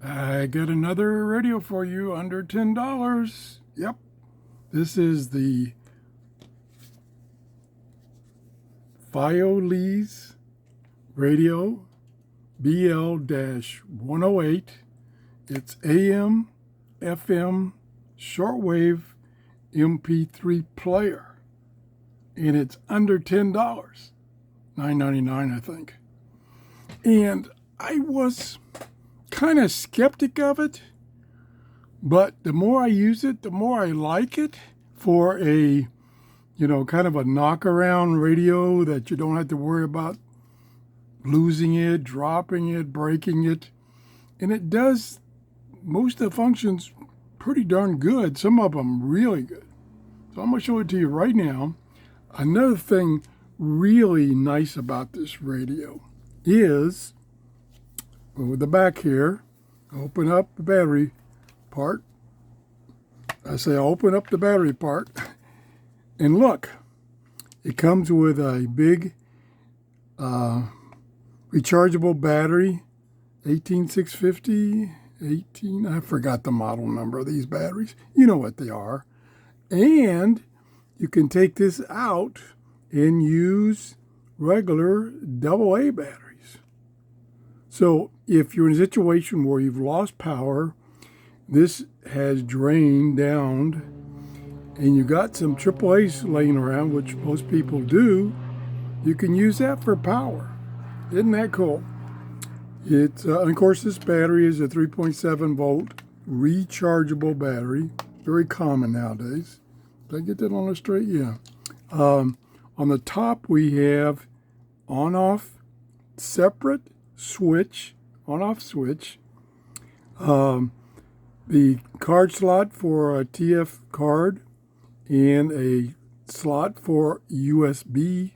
I got another radio for you under $10. Yep. This is the Fiolese Radio BL-108. It's AM, FM, shortwave MP3 player. And it's under $10. $9.99, I think. And I was kind of skeptic of it, but the more I use it, the more I like it for a, kind of a knock-around radio that you don't have to worry about losing it, dropping it, breaking it. And it does most of the functions pretty darn good, some of them really good. So I'm going to show it to you right now. Another thing really nice about this radio is, over the back here, open up the battery part. I say open up the battery part, and look, it comes with a big rechargeable battery, 18650, I forgot the model number of these batteries. You know what they are. And you can take this out and use regular AA batteries. So if you're in a situation where you've lost power, this has drained down, and you got some AAAs laying around, which most people do, you can use that for power. Isn't that cool? It's of course, this battery is a 3.7 volt rechargeable battery. Very common nowadays. Did I get that on the straight? Yeah. On the top, we have on-off separate switch, on-off switch. The card slot for a TF card and a slot for USB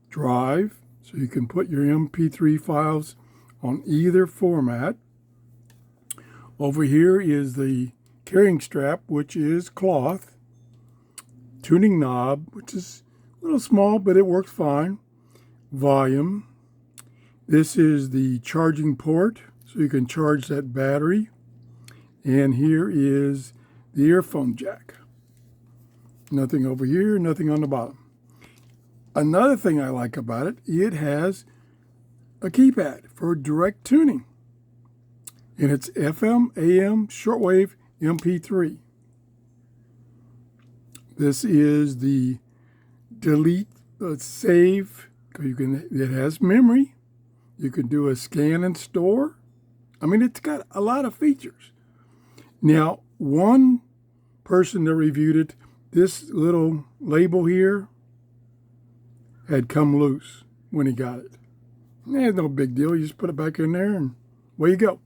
drive. So you can put your MP3 files on either format. Over here is the carrying strap, which is cloth. Tuning knob, which is a little small, but it works fine. Volume. This is the charging port, so you can charge that battery. And here is the earphone jack. Nothing over here, nothing on the bottom. Another thing I like about it, it has a keypad for direct tuning. And it's FM, AM, shortwave, MP3. This is the delete, save. It has memory. You can do a scan and store. I mean, it's got a lot of features. Now, one person that reviewed it, this little label here had come loose when he got it. It's no big deal. You just put it back in there and away you go.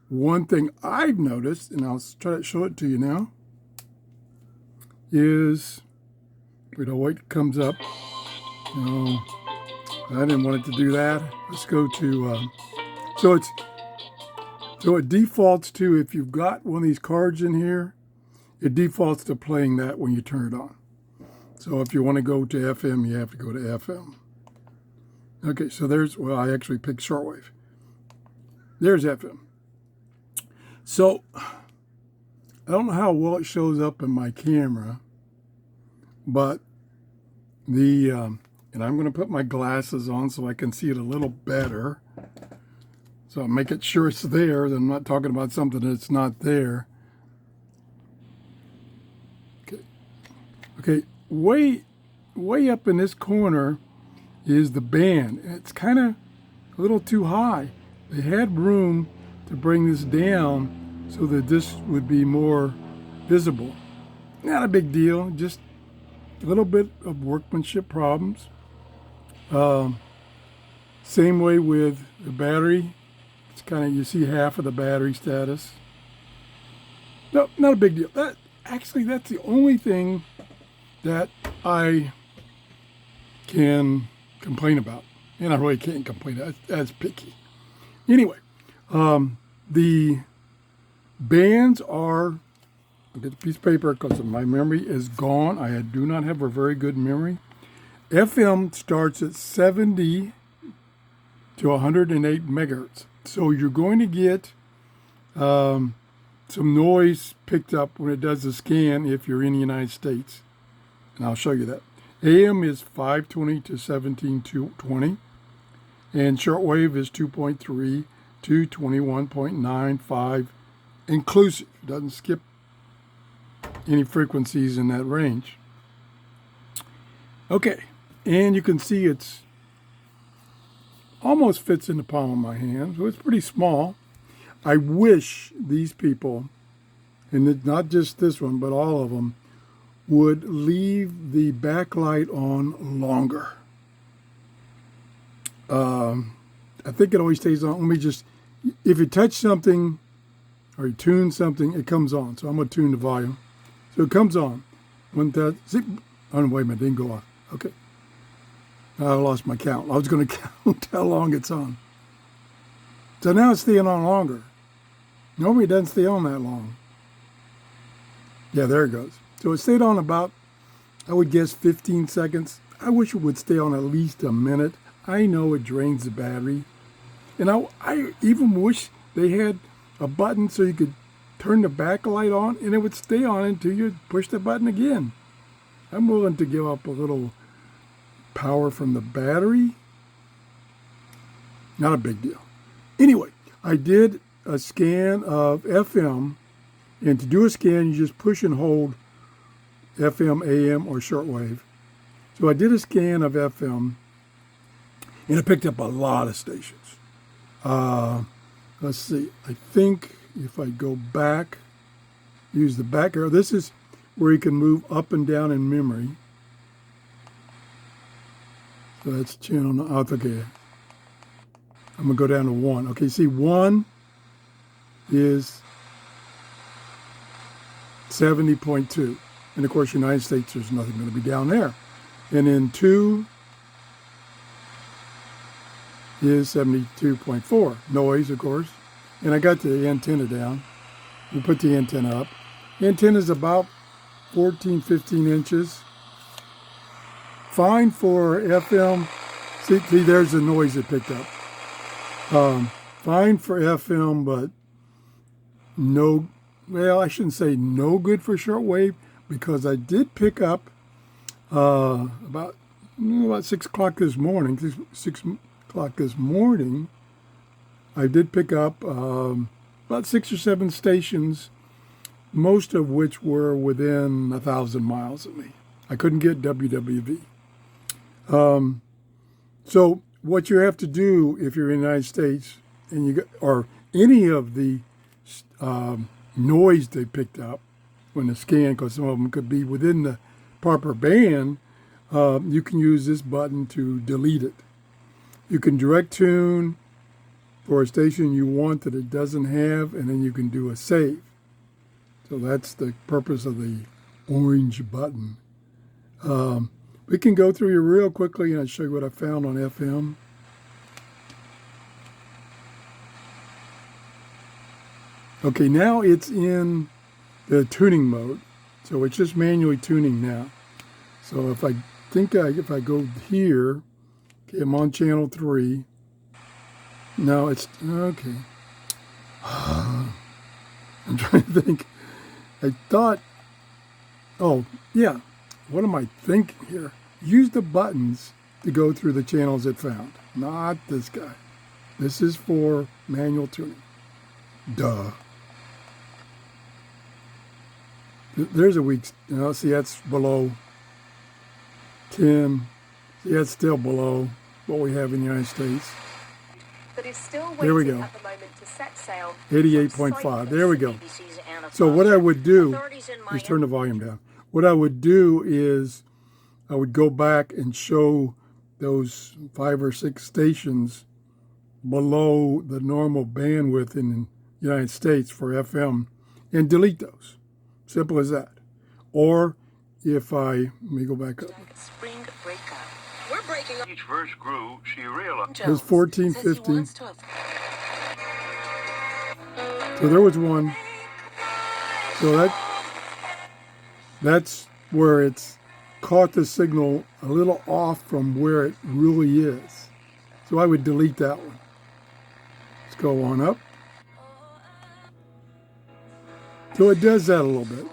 One thing I've noticed, and I'll try to show it to you now, is, wait, it comes up. No, I didn't want it to do that. Let's go to, so it defaults to, if you've got one of these cards in here, it defaults to playing that when you turn it on. So if you want to go to FM, you have to go to FM. Okay, so I actually picked shortwave. There's FM. So I don't know how well it shows up in my camera, but and I'm going to put my glasses on so I can see it a little better. So I'll make it sure it's there. I'm not talking about something that's not there. Okay, way up in this corner is the band. It's kind of a little too high. They had room to bring this down so that this would be more visible. Not a big deal, just a little bit of workmanship problems. Same way with the battery. It's kind of, you see half of the battery status. No, not a big deal. That's the only thing that I can complain about. And I really can't complain. That's picky. Anyway, the bands are, I'll get a piece of paper because my memory is gone. I do not have a very good memory. FM starts at 70 to 108 megahertz. So you're going to get Some noise picked up when it does the scan if you're in the United States. And I'll show you that. AM is 520 to 1720. And shortwave is 2.3 to 21.95 inclusive. It doesn't skip any frequencies in that range. Okay, and you can see it's almost fits in the palm of my hand, so it's pretty small. I wish these people, and not just this one, but all of them, would leave the backlight on longer. I think it always stays on. Let me just, if you touch something or you tune something, it comes on. So I'm going to tune the volume. So it comes on. Oh, wait a minute, it didn't go off. Okay. I lost my count. I was going to count how long it's on. So now it's staying on longer. Normally it doesn't stay on that long. Yeah, there it goes. So it stayed on about, I would guess, 15 seconds. I wish it would stay on at least a minute. I know it drains the battery. And I even wish they had a button so you could turn the backlight on and it would stay on until you push the button again. I'm willing to give up a little power from the battery. Not a big deal. Anyway, I did a scan of FM, and to do a scan, you just push and hold FM, AM, or shortwave. So I did a scan of FM, and it picked up a lot of stations. Let's see, I think if I go back, use the back arrow, this is where you can move up and down in memory. So that's channel, oh, okay. I'm gonna go down to 1. Okay, see 1 is 70.2. And of course, United States, there's nothing gonna be down there. And then 2 is 72.4. Noise, of course. And I got the antenna down. We put the antenna up. The antenna is about 14, 15 inches. Fine for FM. See, there's the noise it picked up. Fine for FM, but no, well, I shouldn't say no good for shortwave, because I did pick up about 6 o'clock this morning, 6 o'clock this morning, I did pick up about 6 or 7 stations, most of which were within 1,000 miles of me. I couldn't get WWV. So what you have to do if you're in the United States and you got, or any of the noise they picked up when the scan, because some of them could be within the proper band, you can use this button to delete it. You can direct tune for a station you want that it doesn't have, and then you can do a save. So that's the purpose of the orange button. We can go through here real quickly and I'll show you what I found on FM. Okay, now it's in the tuning mode. So it's just manually tuning now. So if I go here, okay, I'm on channel 3. No, it's, okay. I'm trying to think. I thought, oh, yeah. What am I thinking here? Use the buttons to go through the channels it found. Not this guy. This is for manual tuning. Duh. There's a weak, see, that's below 10. See, that's still below what we have in the United States. But is still there we go. At the moment to set sail 88.5. There we go. So what I would do is turn the volume down. What I would do is I would go back and show those 5 or 6 stations below the normal bandwidth in the United States for FM and delete those. Simple as that. Or if let me go back up. Spring breakup. We're breaking up. Each verse grew, she realized. There's 14, 15. So there was one. So that's where it's caught the signal a little off from where it really is. So I would delete that one. Let's go on up. So it does that a little bit.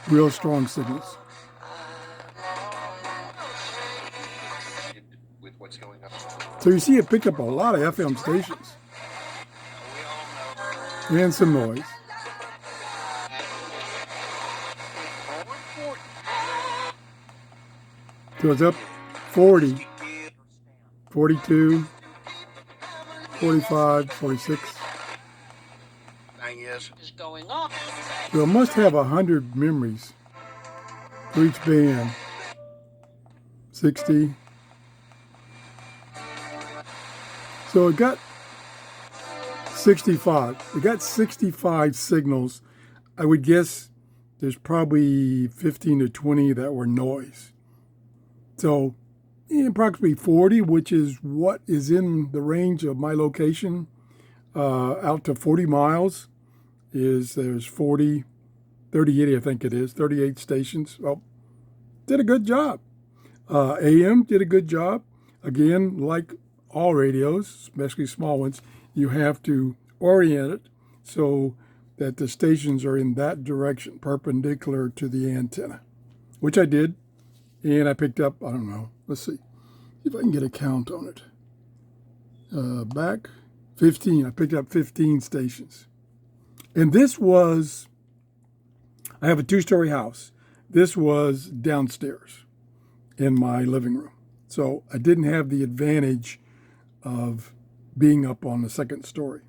Real strong signals. With what's going on. So you see it picked up a lot of FM stations. And some noise. So it's up 40, 42, 45, 46. Thing is, Going on. So it must have 100 memories for each band. 60. So it got 65. It got 65 signals. I would guess there's probably 15 to 20 that were noise. So approximately 40, which is what is in the range of my location, out to 40 miles, there's 40, 38, I think it is, 38 stations. Well, did a good job. AM did a good job. Again, like all radios, especially small ones, you have to orient it so that the stations are in that direction, perpendicular to the antenna, which I did. And I picked up, I don't know, let's see if I can get a count on it. Back 15, I picked up 15 stations. And this was, I have a 2-story house. This was downstairs in my living room. So I didn't have the advantage of being up on the 2nd story,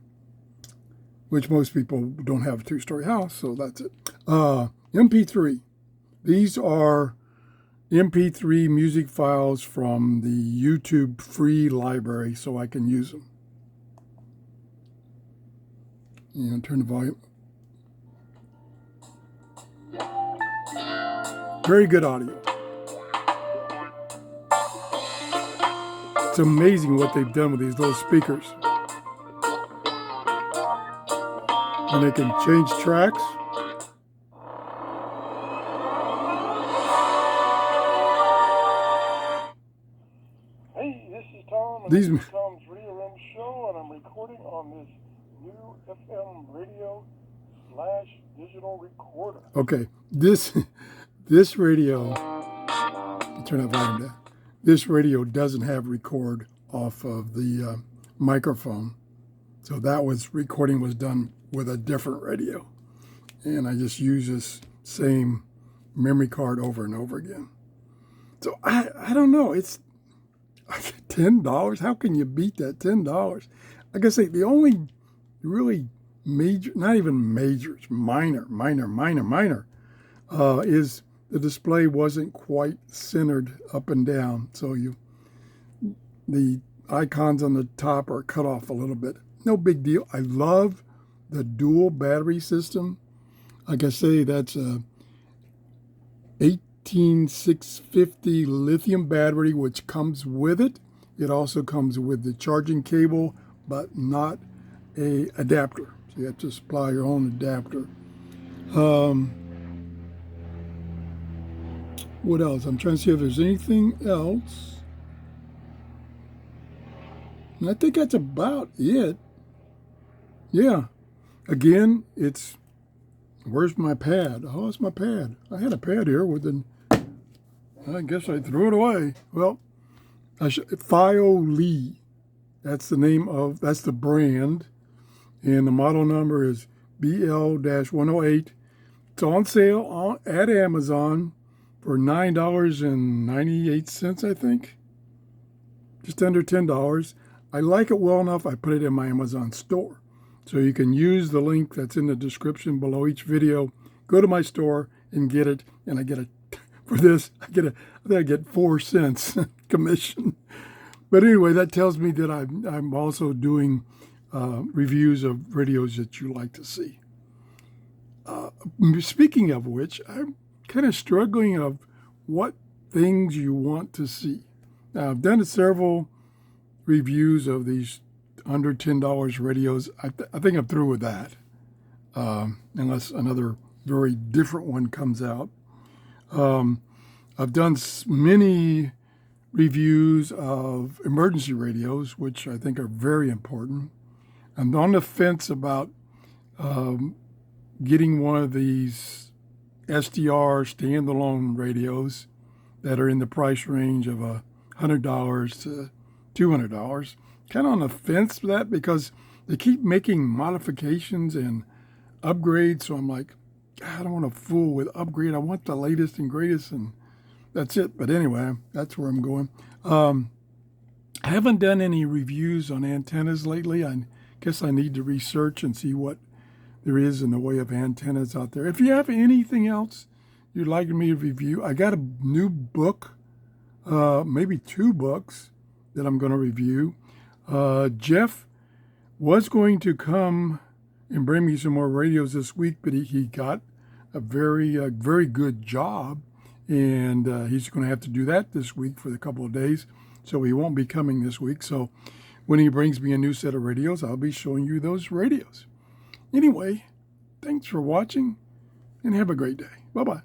which most people don't have a 2-story house, so that's it. MP3. These are MP3 music files from the YouTube free library, so I can use them. And turn the volume. Very good audio. It's amazing what they've done with these little speakers. And they can change tracks. Hey, this is Tom, and These- this is Tom's Radio Room Show, and I'm recording on this new FM radio / digital recorder. Okay, this radio, turn that volume down. This radio doesn't have record off of the microphone. So that recording was done with a different radio. And I just use this same memory card over and over again. So I don't know, it's $10. How can you beat that $10? Like I say, the only really major, not even major, it's minor, is the display wasn't quite centered up and down. So the icons on the top are cut off a little bit. No big deal. I love the dual battery system. Like I say, that's a 18650 lithium battery, which comes with it. It also comes with the charging cable, but not a adapter. So you have to supply your own adapter. What else? I'm trying to see if there's anything else. And I think that's about it. Yeah. Again, where's my pad? Oh, it's my pad. I had a pad here I guess I threw it away. Well, Fio Lee. That's the brand. And the model number is BL-108. It's on sale at Amazon for $9.98, I think. Just under $10. I like it well enough, I put it in my Amazon store. So you can use the link that's in the description below each video. Go to my store and get it. And I get I think I get 4 cents commission. But anyway, that tells me that I'm also doing reviews of radios that you like to see. Speaking of which, I'm kind of struggling of what things you want to see. Now, I've done several reviews of these under $10 radios. I think I'm through with that, unless another very different one comes out. I've done many reviews of emergency radios, which I think are very important. I'm on the fence about getting one of these SDR standalone radios that are in the price range of $100 to $200. Kind of on the fence for that because they keep making modifications and upgrades. So I'm like, I don't want to fool with upgrade. I want the latest and greatest, and that's it. But anyway, that's where I'm going. I haven't done any reviews on antennas lately. I guess I need to research and see what there is in the way of antennas out there. If you have anything else you'd like me to review, I got a new book, maybe 2 books that I'm going to review. Jeff was going to come and bring me some more radios this week, but he got a very good job, and he's going to have to do that this week for a couple of days, so he won't be coming this week. So when he brings me a new set of radios, I'll be showing you those radios. Anyway, thanks for watching, and have a great day. Bye-bye.